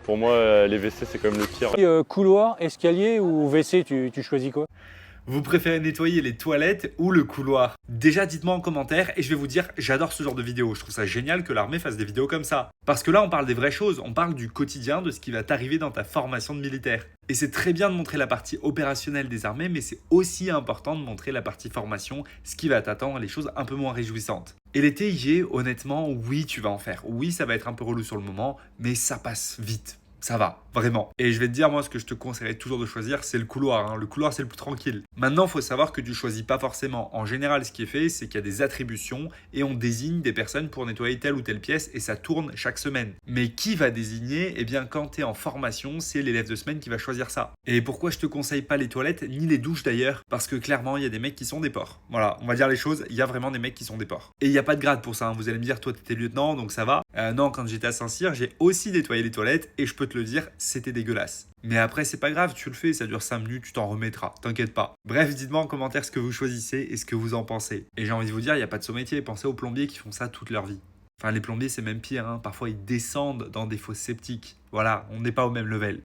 Pour moi, les WC, c'est quand même le pire. Couloir, escalier ou WC, tu choisis quoi? Vous préférez nettoyer les toilettes ou le couloir? Déjà, dites-moi en commentaire et je vais vous dire, j'adore ce genre de vidéos. Je trouve ça génial que l'armée fasse des vidéos comme ça. Parce que là, on parle des vraies choses, on parle du quotidien, de ce qui va t'arriver dans ta formation de militaire. Et c'est très bien de montrer la partie opérationnelle des armées, mais c'est aussi important de montrer la partie formation, ce qui va t'attendre, les choses un peu moins réjouissantes. Et les TIG, honnêtement, oui, tu vas en faire. Oui, ça va être un peu relou sur le moment, mais ça passe vite. Ça va, vraiment. Et je vais te dire, moi, ce que je te conseillerais toujours de choisir, c'est le couloir. Le couloir, c'est le plus tranquille. Maintenant, il faut savoir que tu choisis pas forcément. En général, ce qui est fait, c'est qu'il y a des attributions et on désigne des personnes pour nettoyer telle ou telle pièce et ça tourne chaque semaine. Mais qui va désigner? Eh bien, quand tu es en formation, c'est l'élève de semaine qui va choisir ça. Et pourquoi je te conseille pas les toilettes, ni les douches d'ailleurs? Parce que clairement, il y a des mecs qui sont des porcs. Voilà, on va dire les choses, il y a vraiment des mecs qui sont des porcs. Et il n'y a pas de grade pour ça. Vous allez me dire, toi, tu étais lieutenant, donc ça va. Non, quand j'étais à Saint-Cyr, j'ai aussi nettoyé les toilettes et je peux te le dire, c'était dégueulasse. Mais après, c'est pas grave, tu le fais, ça dure 5 minutes, tu t'en remettras, t'inquiète pas. Bref, dites-moi en commentaire ce que vous choisissez et ce que vous en pensez. Et j'ai envie de vous dire, il n'y a pas de saut métier, pensez aux plombiers qui font ça toute leur vie. Enfin, les plombiers, c'est même pire, parfois ils descendent dans des fosses septiques. Voilà, on n'est pas au même level.